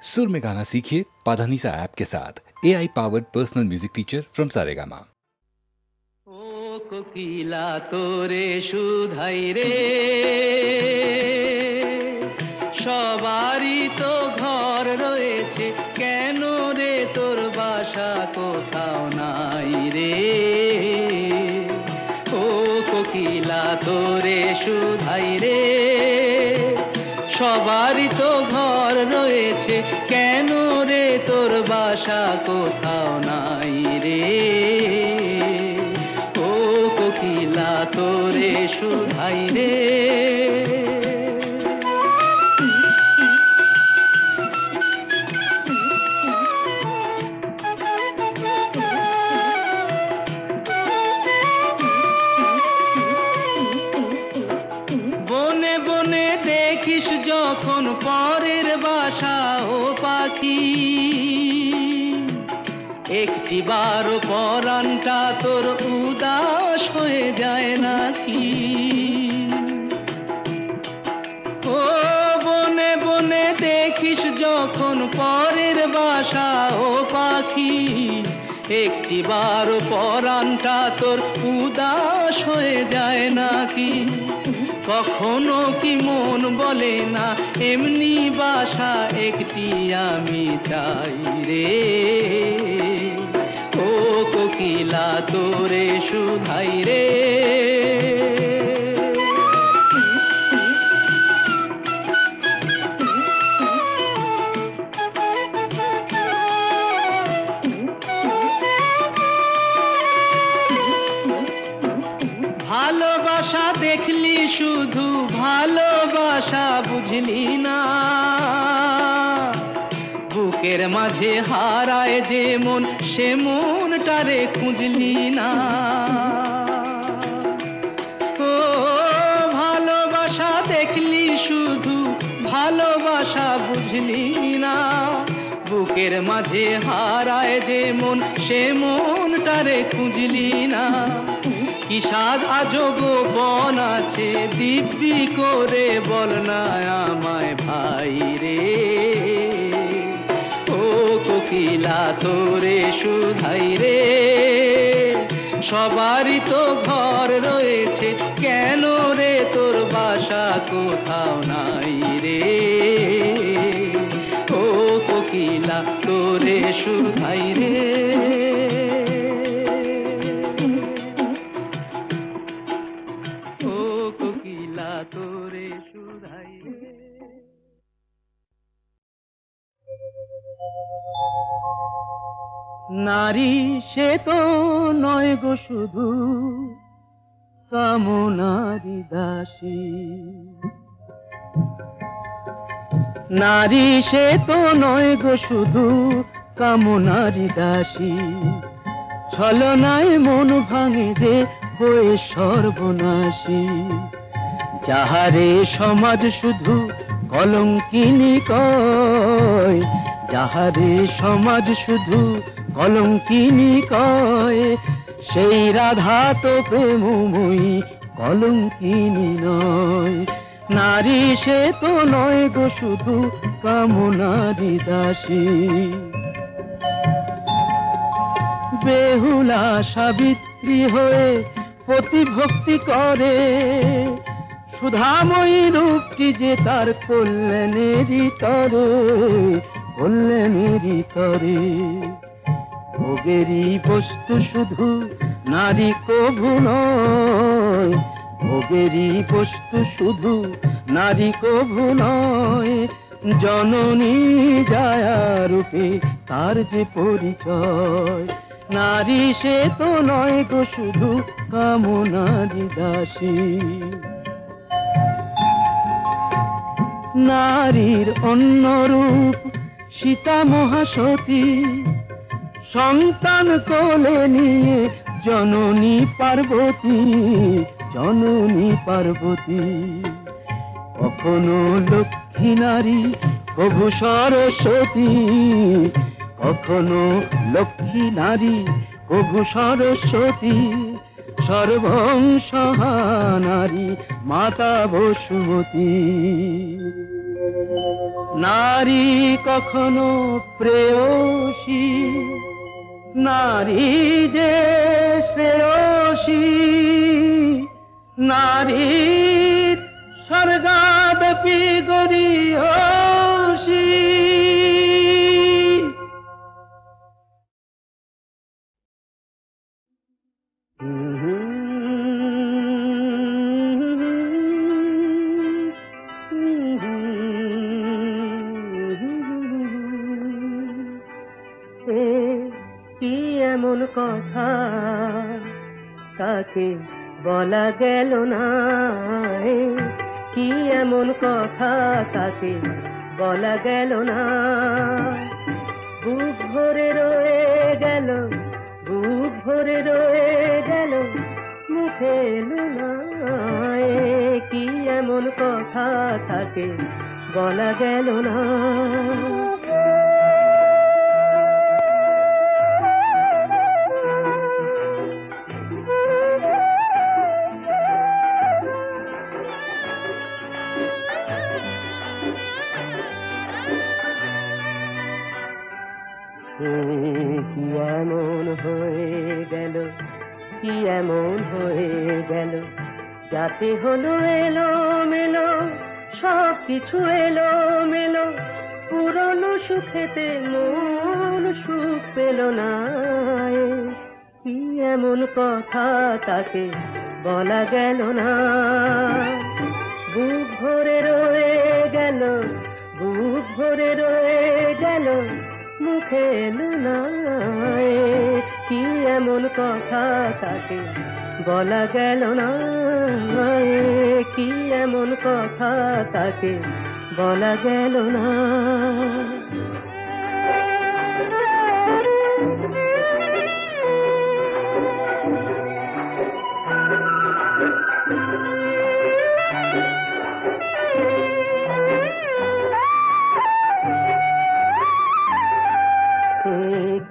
सुर में गाना सीखिए पाधानीसा ऐप के साथ। AI powered personal music teacher from Saregama. ओ कोकिला तोरे सुधाई रे, সবারই তো ঘর রয়েছে, কেন রে তোর বাসা কোথাও নাই রে। ও কোকিলা তোরে সুধাই রে, সবারই তো ঘর রয়েছে, কেন রে তোর বাসা কোথাও নাই রে। ও কোকিলা তোরে সুধাই রে। দেখিস যখন পরের বাসা ও পাখি, একটি বারো পরানটা তোর উদাস হয়ে যায় নাকি। ও বনে বনে দেখিস যখন পরের বাসা ও পাখি, একটি বারো পরানটা তোর উদাস হয়ে যায় নাকি। কখনো কি মন বলে না এমনি বাসা একটি আমি চাই রে। ও কোকিলা তোরে সুধাই রে। ভালোবাসা দেখলি শুধু, ভালোবাসা বুঝলি না। বুকের মাঝে হারায় যে মন, সে মনটারে খুঁজলি না। ও ভালোবাসা দেখলি শুধু, ভালোবাসা বুঝলি না। বুকের মাঝে হারায় যে মন, সে মনটারে খুঁজলি না। কি সাধ আজব বন আছে, দিব্যি করে বল না আমায় ভাই রে। ও কোকিলা তোরে সুধাই রে, সবারই তো ঘর রয়েছে, কেন রে তোর বাসা কোথাও নাই রে। ও কোকিলা তোরে সুধাই রে। তোরে সুধাই রে। নারী সে তো নয় গো শুধু কামনারি দাসী। নারী সে তো নয় গো শুধু কামনারি দাসী। ছলনায় মন ভাঙে যে হয়ে সর্বনাশী। যাহারে সমাজ শুধু কলঙ্কিনী কয়, যাহারে সমাজ শুধু কলঙ্কিনী কয়, সেই রাধা তো প্রেমময়ী কলঙ্কিনী নয়। নারী সে তো নয় গো শুধু কামনারি দাসী। বেহুলা সাবিত্রী হয়ে প্রতিভক্তি করে, সুধাময়ী রূপটি যে তার কল্যাণেরই তরে, কল্যাণেরই তরে। ভোগেরই বস্তু শুধু নারী কভু নয়, ভোগেরই বস্তু শুধু নারী কভু নয়। জননী জায়া রূপে তার যে পরিচয়। নারী সে তো নয় গো শুধু কামনারি দাসী। নারীর অন্য রূপ সীতা মহাসতী, সন্তান কোলে নিয়ে জননী পার্বতী, জননী পার্বতী। কখনো লক্ষ্মী নারী প্রভু সরস্বতী, কখনো লক্ষ্মী নারী প্রভু সরস্বতী। নারী কখনো প্রেয়সী, নারী যে শ্রেয়সী, নারীর স্বর্গাদপি গরীয়সী। কি এমন কথা তাকে বলা গেল না, কি এমন কথা তাকে বলা গেল না। বুক ভরে রয়ে গেল, বুক ভরে রয়ে গেল, মুখে এলো না। কি এমন কথা তাকে বলা গেল না। কি এমন হয়ে গেল, কি এমন হয়ে গেল, যাতে হলো এলো মেলো, সব কিছু এলো মেলো, পুরনো সুখেতে মন সুখ পেল না। কি এমন কথা তাকে বলা গেল না। বুক ভরে রয়ে গেল, বুক ভরে রয়ে গেল, মুখে এলো না। কি এমন কথা তাকে বলা গেল না। কি এমন কথা তাকে বলা গেল না।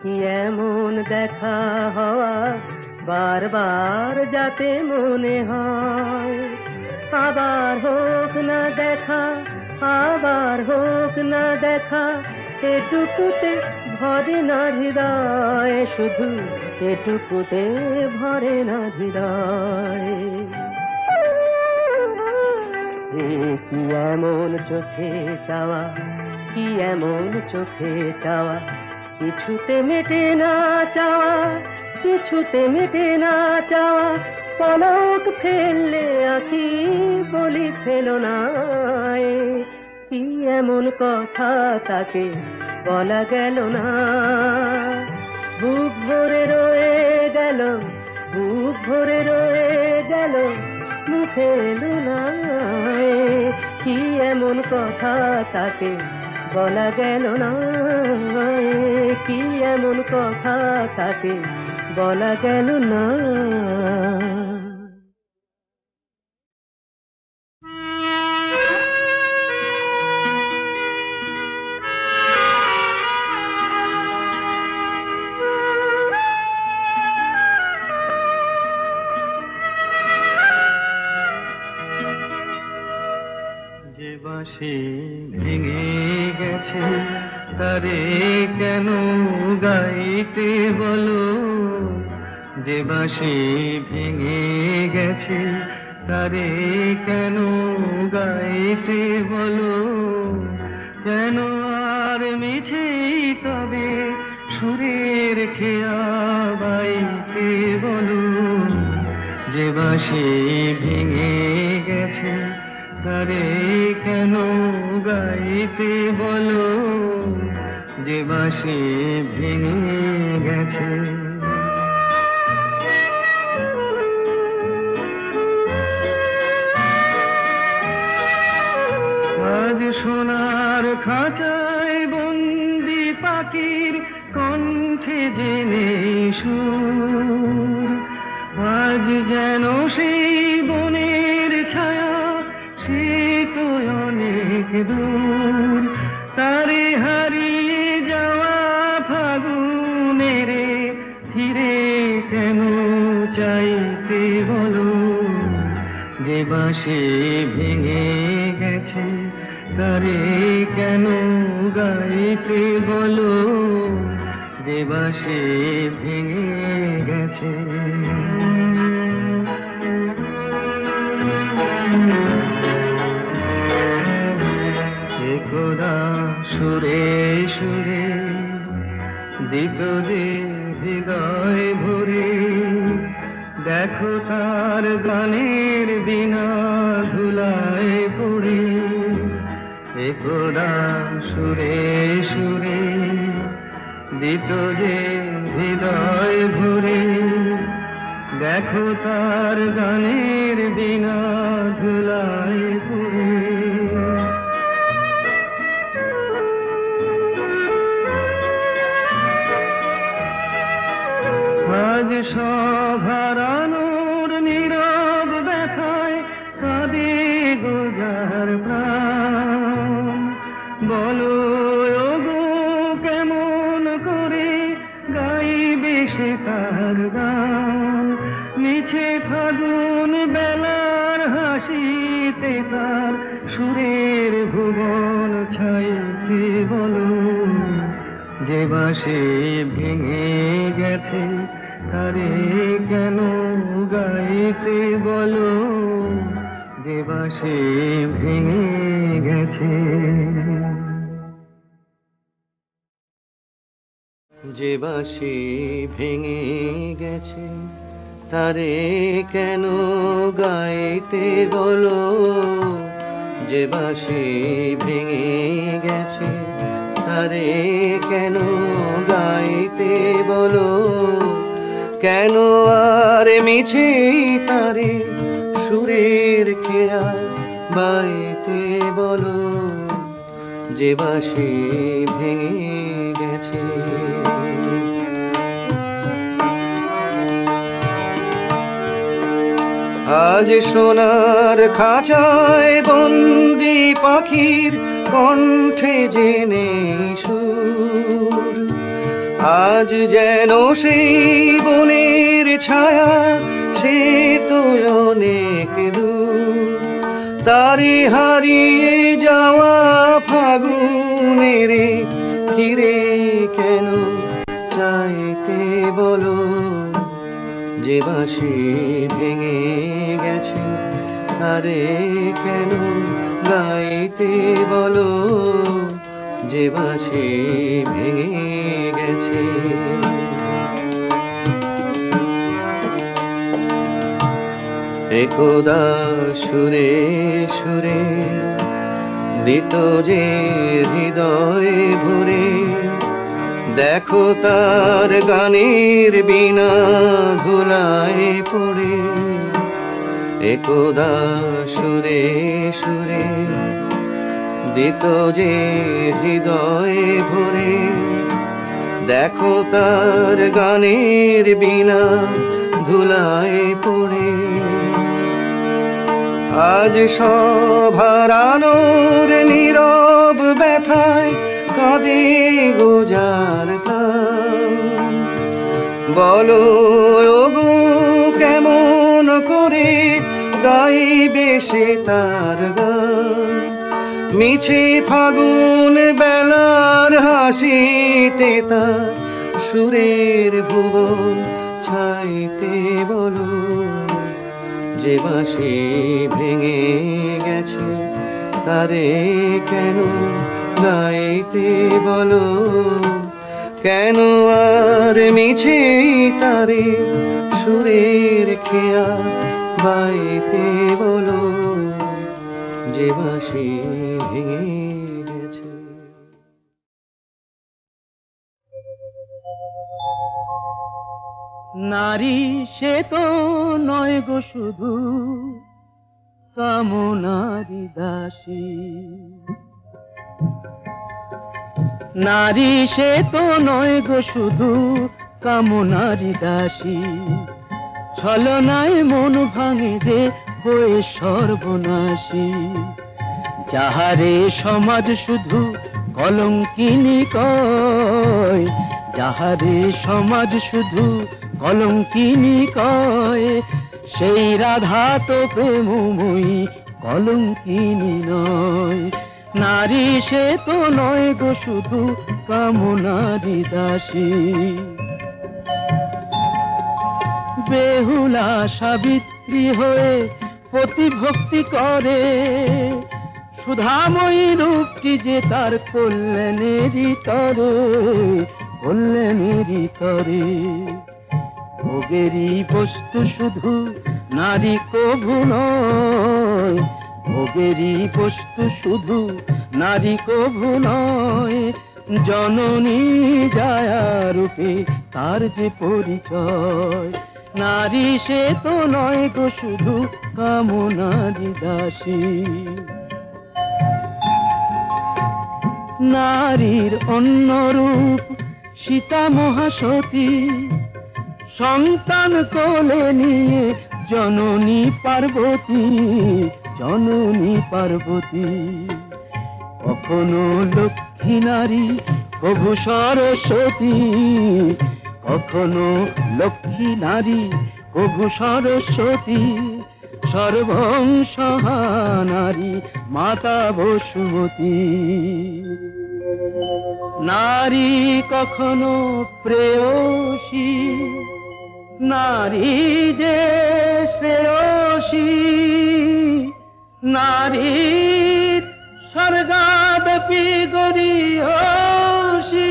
কি এমন দেখা হওয়া বারবার যাতে মনে হয়, আবার হোক না দেখা, আবার হোক না দেখা, এটুকুতে ভরে না হৃদয়, শুধু এটুকুতে ভরে না হৃদয়। কি এমন চোখে চাওয়া, কি এমন চোখে চাওয়া, কিছুতে মেটে না চাওয়া, কিছুতে মেটে না চাওয়া, পলক ফেললে আঁখি বলি ফেলো না। কি এমন কথা তাকে বলা গেল না। বুক ভরে রয়ে গেল, বুক ভরে রয়ে গেল, মুখে এলো না। কি এমন কথা তাকে বলা গেল না। কি এমন কথা তাকে বলা গেল না। যে বাঁশি ভেঙে গেছে তারে কেন গাইতে বলো, যে বাঁশি ভেঙে গেছে তারে কেন গাইতে বলো, কেন আর মিছে তবে সুরের খেয়া বাইতে বলো, যে বাঁশি ভেঙে গেছে তারে কেন গাইতে বলো, যে বাঁশি ভেঙে গেছে। আজ সোনার খাঁচায় বন্দি পাখির কণ্ঠে জেনে সুর, আজ যেন সেই বনের ছায়া সে তো অনেক দূর, তারে হারিয়ে যাওয়া ফাগুনের ফিরে কেন চাইতে বলো, যে বাঁশি ভেঙে গেছে তারে কেন গাইতে বলো যে বাঁশি ভেঙে গেছে। একদা সুরে সুরে দিত যে হৃদয় ভরে, দেখো তার গানের বিনা ধুলায় পড়ে। একদা সুরে সুরে দিত যে হৃদয় ভরে, দেখো তার গানের বিনা ধুলায় পড়ে। আজ সভারানোর নীরব ব্যথায় কাঁদে গোজার প্রাণ। বলো ওগো কেমন করে গাইবে সে তার গান, মিছে ফাগুন বেলার হাসিতে তার সুরের ভুবন ছাইতে বলো যে বাঁশি ভেঙে গেছে তারে কেন গাইতে বলো যে বাঁশি ভেঙে গেছে। যে বাঁশি ভেঙে গেছে তারে কেন গাইতে বলো যে বাঁশি ভেঙে গেছে তারে কেন গাইতে বলো। কেন আর মিছে তারে সুরের খেয়া বাইতে বলো যে বাঁশি ভেঙে গেছে। আজ সোনার খাঁচায় বন্দি পাখির কণ্ঠে জেনে সুর, আজ যেন সেই বনের ছায়া সে তো অনেক দূর। তারে হারিয়ে যাওয়া ফাগুনের ফিরে কেন চাইতে বলো যে বাঁশি ভেঙে গেছে তারে কেন গাইতে বলো যে বাঁশি ভেঙে গেছে। একদা সুরে সুরে দিত যে হৃদয় ভরে, দেখো তার গানের বিনা ধুলায় পড়ে। একদা সুরে সুরে দিত যে হৃদয় ভরে, দেখো তার গানের বিনা ধুলায় পড়ে। আজ সভারানোর নীরব ব্যথায় কাঁদে গোজার প্রাণ। বলো ওগো কেমন করে গাইবে সে তার গান, মিছে ফাগুন বেলার হাসিতে তার সুরের ভুবন ছাইতে বলো যে বাঁশি ভেঙে গেছে তারে কেন গাইতে বলো। কেন আর মিছে তারে সুরের খেয়া বাইতে বলো যে বাঁশি ভেঙে গেছে। নারী সে তো নয় গো শুধু কামনারি দাসী, নারী সে তো নয় গো শুধু কামনারি দাসী। ছলনায় মন ভাঙে যে হয়ে সর্বনাশী, যাহারে সমাজ শুধু কলঙ্কিনী কয়, যাহারে সমাজ শুধু কলঙ্কিনী কয়, সেই রাধা তো প্রেমময়ী কলঙ্কিনী নয়। নারী সে তো নয় গো শুধু কামনারি দাসী। বেহুলা সাবিত্রী হয়ে প্রতিভক্তি করে, সুধাময়ী রূপটি যে তার কল্যাণেরই তরে, কল্যাণেরই তরে। ভোগেরই বস্তু শুধু নারী কভু নয়, ভোগেরই বস্তু শুধু নারী কভু নয়। জননী জায়া রূপে তার যে পরিচয়, নারী সে তো নয় গো শুধু কামনারি দাসী। নারীর অন্য রূপ সীতা মহাসতী, সন্তান কোলে নিয়ে জননী পার্বতী, জননী পার্বতী। কখনো লক্ষ্মী নারী প্রভু সরস্বতী, কখনো লক্ষ্মী নারী প্রভু সরস্বতী। সর্বং সহা নারী মাতা বসুমতী। নারী কখনো প্রেয়সী, নারী যে শ্রেয়সী। নারী স্বর্গাদপি গরীয়সী।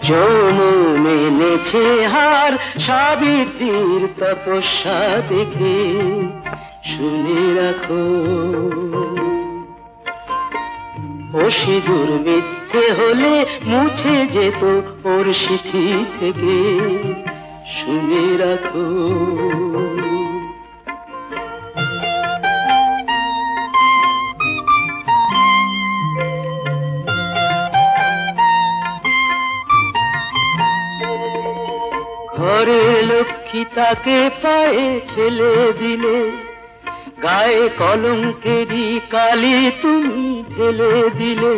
যৌন এনেছে হার সাবিত্রীর তপস্যা দেখে, শুনে রাখো। ও সিঁদুর মিথ্যে হলে মুছে যেত ওর সিঁথি থেকে, শুনে রাখো। ঘরে লক্ষ্মী তাকে পায়ে ঠেলে দিলে, গায়ে কলঙ্কেরই কালি তুমি ঢেলে দিলে।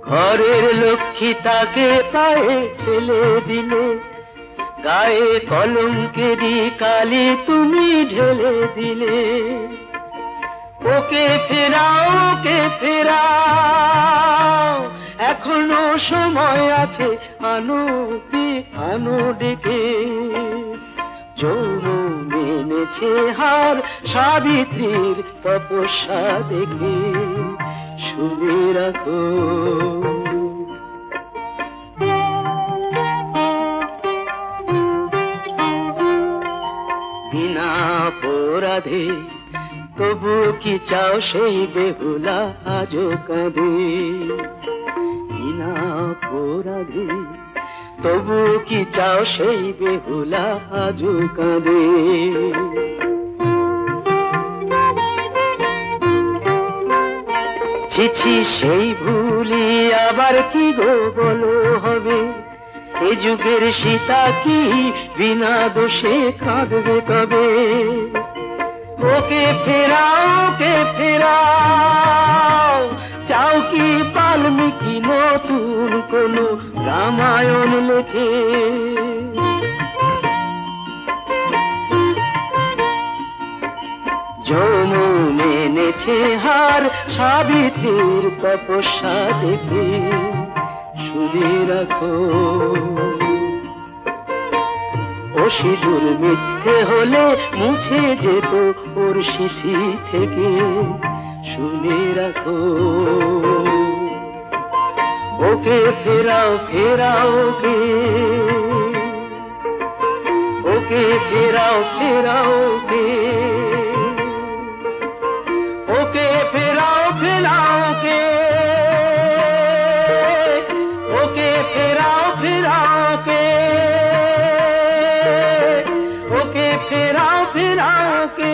ঘরের লক্ষ্মী তাকে পায়ে ঠেলে দিলে, গায়ে কলঙ্কেরই কালি তুমি ঢেলে দিলে। ওকে ফেরাও, ওকে ফেরাও, এখনো সময় আছে, আনো কি আনো ডেকে। যৌন মেনেছে হার সাবিত্রীর তপস্যা দেখে, শুনে রাখো। বিনা অপরাধে তবু কি চাও সেই বেহুলা আজো কাঁদে। বিনা অপরাধে তবু কি চাও সেই বেহুলা আজো কাঁদে। ছিছি সেই ভুলি আবার কি গো বলো হবে। এ যুগের সীতা কি বিনা দোষে কাঁদবে কবে। ওকে ফেরাও, ওকে ফেরাও, চাও কি বাল্মীকি নতুন কোন রামায়ণ লেখে। যৌন এনেছে হার সাবিত্রীর তপস্যা দেখে, শুনে রাখো। ও সিঁদুর মিথ্যে হলে মুছে যেত ওর সিঁথি থেকে, শুনে রাখো। ওকে ফেরাও, ফেরাও ওকে, ওকে ফেরাও, ফেরাও ওকে, ওকে ফেরাও, ফেরাও ওকে, ওকে ফেরাও, ফেরাও ওকে, ওকে ফেরাও, ফেরাও ওকে।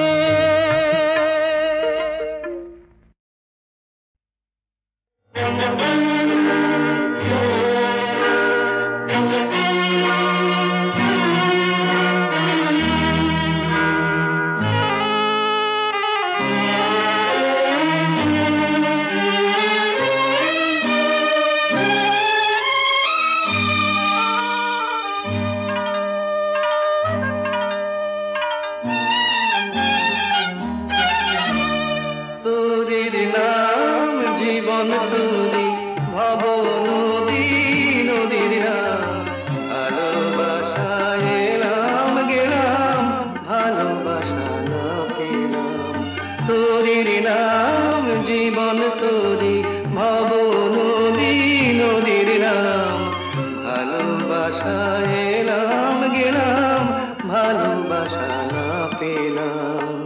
জীবন তুলি ভব নদী নদীর নাম ভালোবাসা এলাম গেলাম ভালোবাসা না পেলাম তোরির নাম জীবন তোরি ভব নদী নদীর নাম ভালোবাসা এলাম গেলাম ভালোবাসা না পেলাম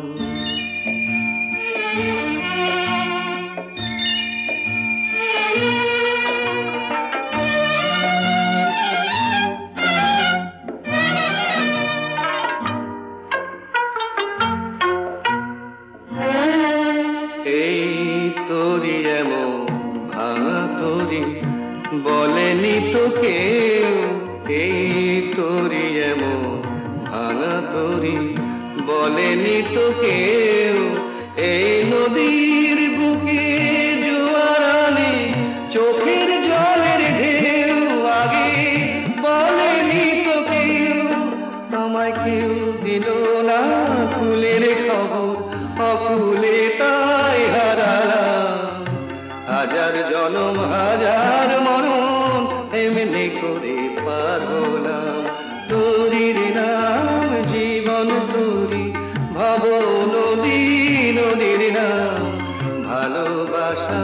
বলেনি তো কেউ এই তোরি এমন ভাঙা তোরি বলেনি তো কেউ এই নদীর বুকে জোয়ারানে চোখের জলের ঢেউ আগে বলেনি তো কেউ আমায় কেউ দিল না কুলের খবর অকুলে তাই হারালাম হাজার জনম হাজার মরণ এমনি করে পার হলাম তোরির নাম জীবন তোরি ভব নদী নদীর নাম ভালোবাসা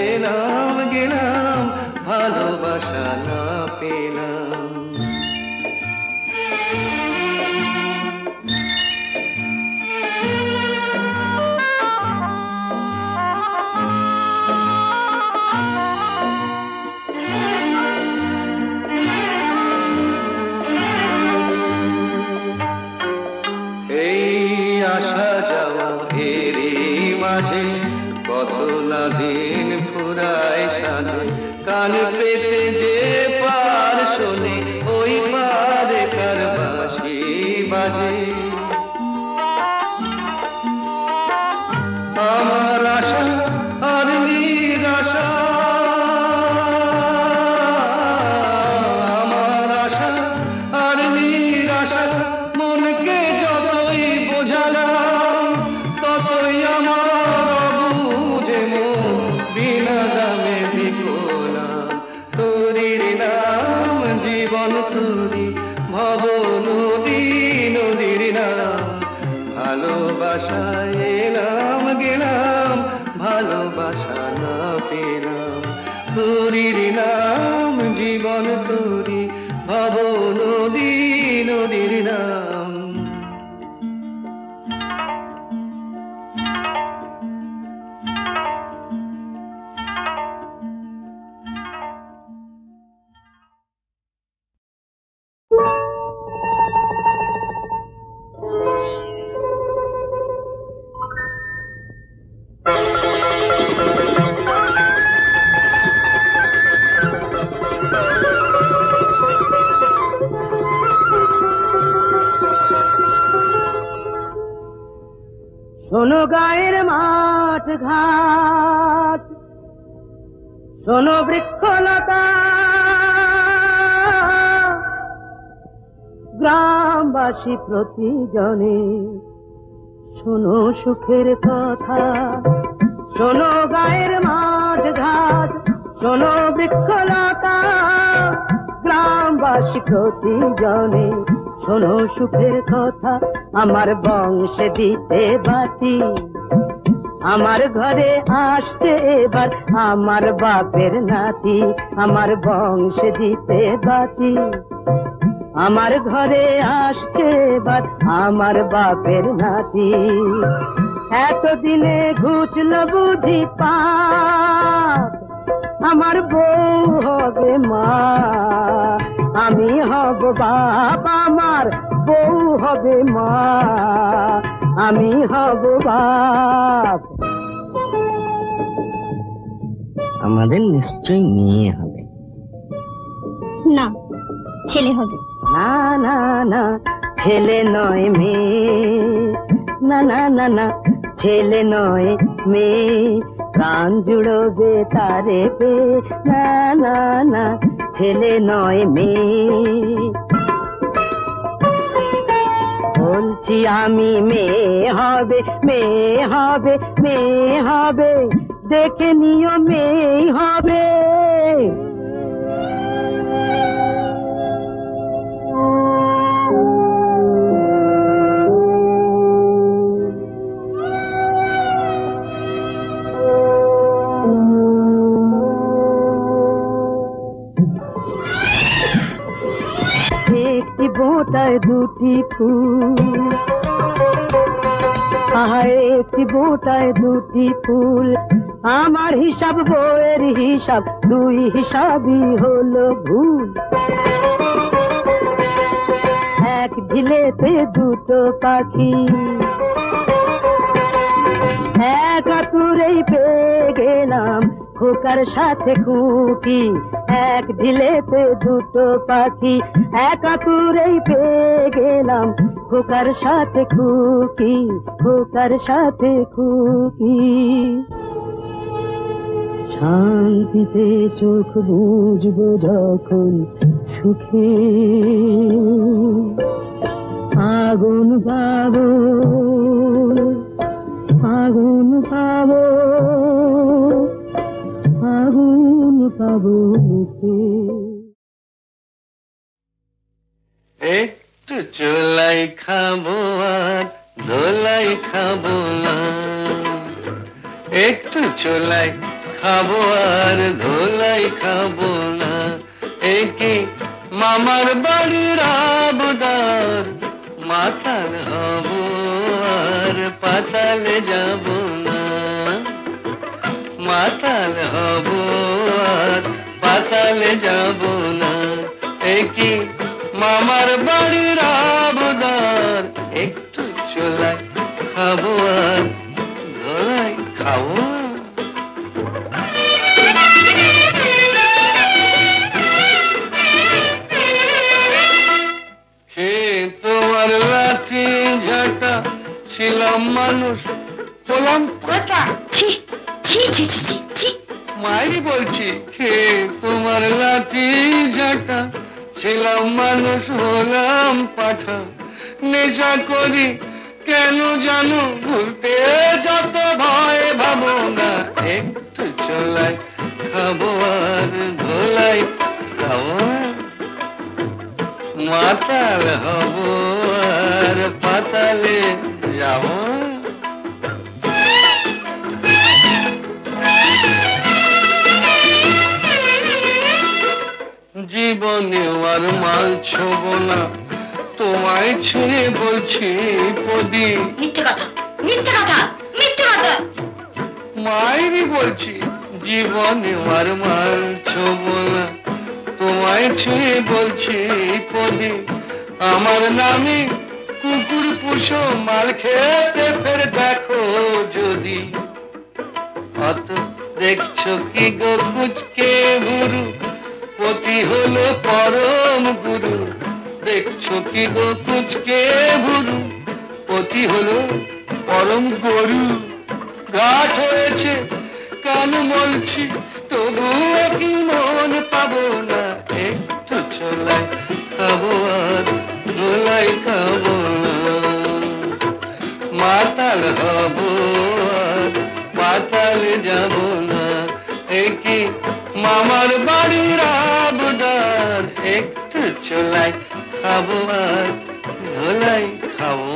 এলাম গেলাম ভালোবাসা না পেলাম কত না দিন ফুরায় সাজে কান পেতে যে পার শোনে ওই পারে কার বাঁশি বাজে আমার আশা আর নিরাশা আমার আশা আর নিরাশা মনকে যতই বোঝালাম ততই আমার বিনা দামে বিকোলাম তোরির নাম জীবন তোরি ভব নদী নদীর নাম ভালোবাসা এলাম গেলাম ভালোবাসা না পেলাম তোরির নাম জীবন তোরি ভব নদী নদীর নাম শোনো গায়ের মাঠ ঘাট শোনো বৃক্ষলতা গ্রামবাসী প্রতিজনে শোনো সুখের কথা শোনো গায়ের মাঠ ঘাট শোনো বৃক্ষলতা গ্রামবাসী প্রতিজনে শোনো সুখের কথা আমার বংশে দিতে বাতি আমার ঘরে আসছে এবার আমার বাপের নাতি আমার বংশে দিতে বাতি আমার ঘরে আসছে এবার আমার বাপের নাতি এতদিনে ঘুচল বুঝি পাপ আমার বউ হবে মা আমি হব বাপ আমার বউ হবে মা আমি হব বাপ আমাদের নিশ্চয়ই মেয়ে হবে না ছেলে হবে না না না ছেলে নয় মেয়ে না না না না ছেলে নয় মেয়ে প্রাণ জুড়বে তারে পে না না না ছেলে নয় মেয়ে বলছি আমি মেয়ে হবে মেয়ে হবে মেয়ে হবে দেখে নিয়মেই হবে। একটি বোঁটায় দুটি ফুল, একটি বোঁটায় দুটি ফুল, আমার হিসাব বইয়ের হিসাব, দুই হিসাবই হলো ভুল। এক ঢিলেতে দুটো পাখি, এক আতুরেই পেয়ে গেলাম খোকার সাথে খুকি। এক ঢিলেতে দুটো পাখি, এক আতুরেই পেয়ে গেলাম খোকার সাথে খুকি, খোকার সাথে খুকি। শান্তিতে চোখ বুঝবো যখন সুখে আগুন পাবো, আগুন পাবো, আগুন পাবো মুখে। একটু চোলাই খাবো আর ধোলাই খাবো না, একটু চোলাই খাবো আর ধোলাই খাবো না। একে মামার বাড়ির আবদার, মাতাল হব আর পাতালে যাব না, মাতাল হব আর পাতালে যাব না। একে মামার বাড়ির আবদার, একটু চোলাই খাবো আর ধোলাই খাবো। তোমার লাঠি ঝাঁটা ছিলাম মানুষ, হলাম ফাটা। মায়েরই বলছি, তোমার লাঠি ঝাঁটা ছিলাম মানুষ, হলাম পাঠা। নেশা করি কেন জানো, ভুলতে যত ভয় ভাবো না। একটু চোলাই খাবো আর ধোলাই খাবো, মাতাল হব আর পাতালে যাব। জীবনে আর মাল ছোব না, তোমায় ছেড়ে বলছি পদি। মিথ্যে কথা, মিথ্যে কথা, মিথ্যে কথা। মায়েরই বলছি, জীবনে আর মাল ছোব না, তোমায় ছেড়ে বলছি পদি। আমার নামে কুকুর পুষো, মাল খেতে ফের দেখো যদি। অত দেখছো কি গো কুচকে ভুরু, পতি হলো পরম গুরু। দেখছো কি গো কুচকে ভুরু, পতি হলো পরম গরু। ঘাট হয়েছে কান মলছি, তবু কি মন পাবো না। একটু চোলাই খাবো আর ধোলাই খাবো না, মাতাল হব আর পাতালে যাব না। একে মামার বাড়ির আবদার, একটু চোলাই খাবো আর ধোলাই খাবো।